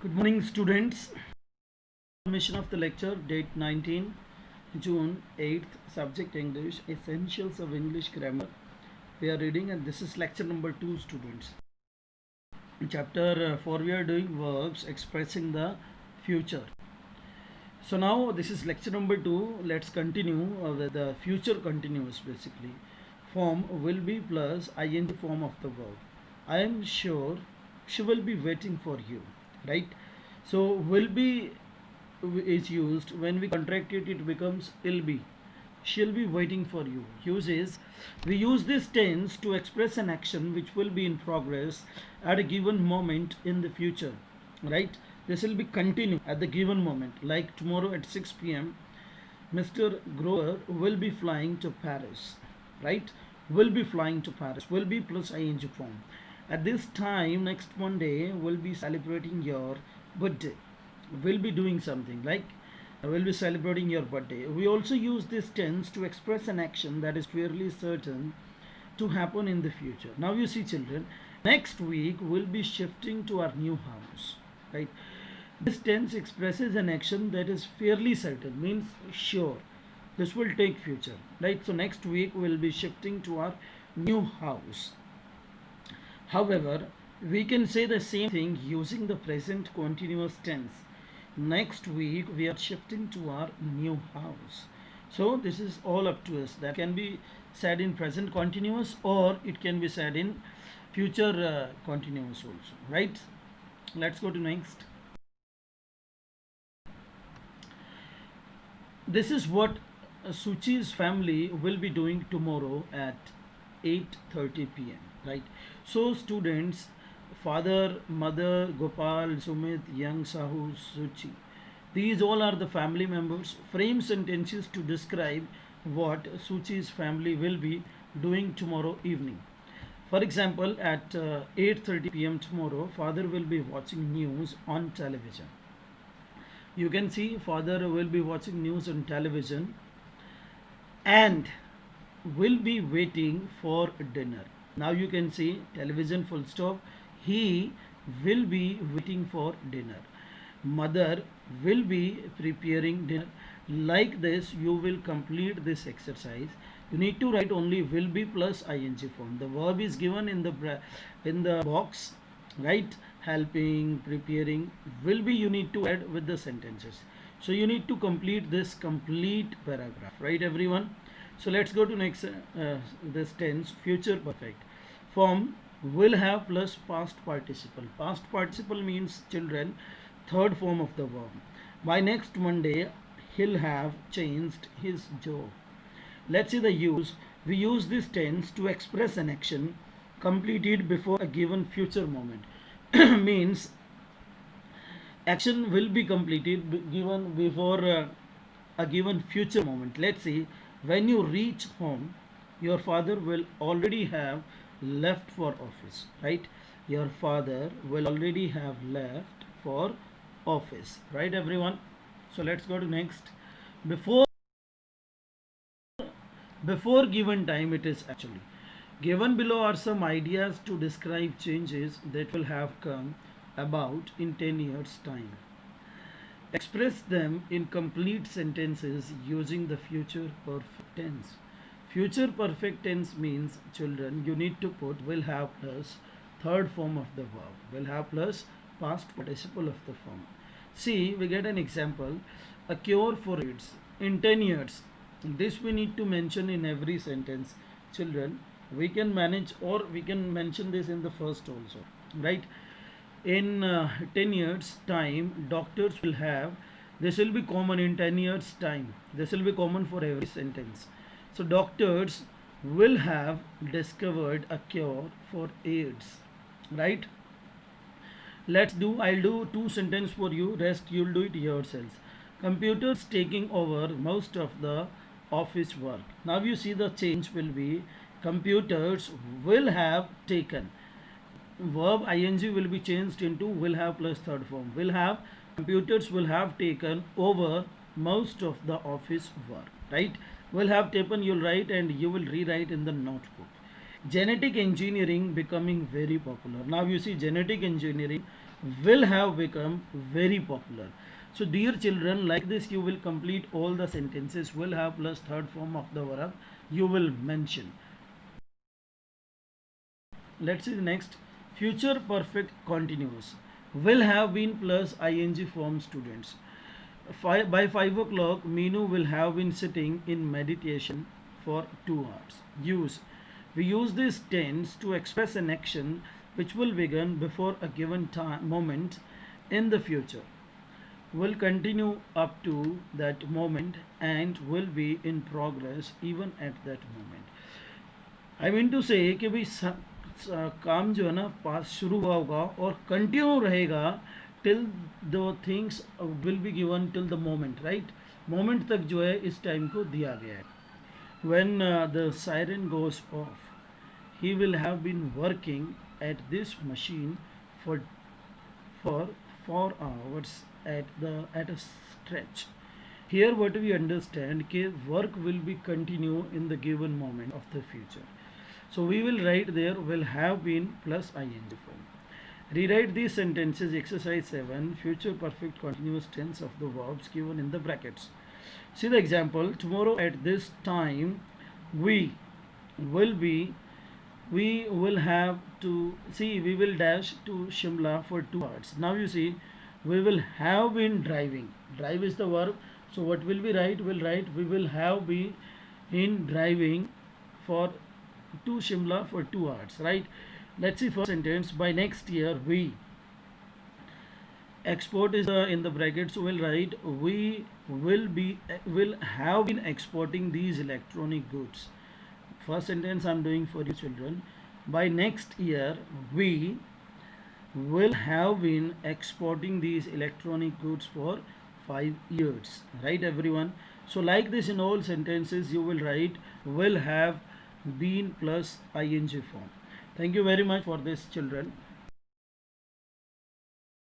Good morning, students. Mission of the lecture, date 19 June 8th, subject English, Essentials of English Grammar. We are reading, and this is lecture number 2, students. In chapter 4, we are doing verbs expressing the future. So, now this is lecture number 2. Let's continue with the future continuous basically. Form will be plus ing form of the verb. I am sure she will be waiting for you, right? So will be is used when we contract it becomes will be. She'll be waiting for you. Uses we use this tense to express an action which will be in progress at a given moment in the future, right? This will be continuing at the given moment, like tomorrow at 6 p.m. Mr. Grover will be flying to Paris, right? Will be flying to Paris. Will be plus ing form. At this time, next Monday, we'll be celebrating your birthday. We'll be doing something like we'll be celebrating your birthday. We also use this tense to express an action that is fairly certain to happen in the future. Now you see, children, next week we'll be shifting to our new house, right? This tense expresses an action that is fairly certain, means sure. This will take future, right? So next week we'll be shifting to our new house. However, we can say the same thing using the present continuous tense. Next week we are shifting to our new house. So this is all up to us. That can be said in present continuous, or it can be said in future continuous also, right? Let's go to next. This is what Suchi's family will be doing tomorrow at 8:30 p.m. Right? So students, father, mother, Gopal, Sumit, young Sahu, Suchi. These all are the family members. Frame sentences to describe what Suchi's family will be doing tomorrow evening. For example, at 8:30 p.m. tomorrow, father will be watching news on television. You can see father will be watching news on television and will be waiting for dinner. Now you can see television full stop. He will be waiting for dinner. Mother will be preparing dinner. Like this, you will complete this exercise. You need to write only will be plus ing form. The verb is given in the box, right? Helping, preparing. Will be you need to add with the sentences. So you need to complete this complete paragraph, right, everyone? So let's go to next this tense, future perfect. Form will have plus past participle. Past participle means, children, third form of the verb. By next Monday, he'll have changed his job. Let's see the use. We use this tense to express an action completed before a given future moment. Means action will be completed given before a given future moment. Let's see, when you reach home, your father will already have left for office, right? Your father will already have left for office, right, everyone? So let's go to next. Before before given time, it is actually given below are some ideas to describe changes that will have come about in 10 years time. Express them in complete sentences using the future perfect tense. Future perfect tense means, children, you need to put will have plus third form of the verb. Will have plus past participle of the form. See, we get an example. A cure for AIDS in 10 years. This we need to mention in every sentence. Children, we can manage, or we can mention this in the first also, right? In 10 years time, doctors will have, this will be common in 10 years time, this will be common for every sentence. So doctors will have discovered a cure for AIDS, right? I'll do two sentences for you, rest you'll do it yourselves. Computers taking over most of the office work. Now you see the change will be computers will have taken. Verb ing will be changed into will have plus third form. Will have, computers will have taken over most of the office work, right? Will have taken, you'll write and you will rewrite in the notebook. Genetic engineering becoming very popular. Now you see genetic engineering will have become very popular. So dear children, like this you will complete all the sentences. Will have plus third form of the verb you will mention. Let's see the next. Future perfect continuous. Will have been plus ing form students. By 5 o'clock, Meenu will have been sitting in meditation for 2 hours. Use. We use this tense to express an action which will begin before a given time moment in the future, will continue up to that moment, and will be in progress even at that moment. I mean to say कि भाई काम जो है ना पास शुरू हुआ होगा और कंटिन्यू रहेगा till the things will be given till the moment, right? Moment तक जो है इस टाइम को दिया गया है. When the siren goes off, he will have been working at this machine for for 4 hours at a stretch. Here what we understand कि work will be continue in the given moment of the future. So we will write there will have been plus ing form. Rewrite these sentences. Exercise 7. Future perfect continuous tense of the verbs given in the brackets. See the example. Tomorrow at this time we will be, we will have to see, we will dash to Shimla for 2 hours. Now you see, we will have been driving. Drive is the verb. So what will we write? We'll write we will have been in driving for to Shimla for 2 hours, right? Let's see first sentence. By next year we, export is in the brackets, so we'll write we will have been exporting these electronic goods. First sentence I'm doing for you children. By next year we will have been exporting these electronic goods for 5 years, right everyone? So like this in all sentences you will write will have been plus ing form. Thank you very much for this children.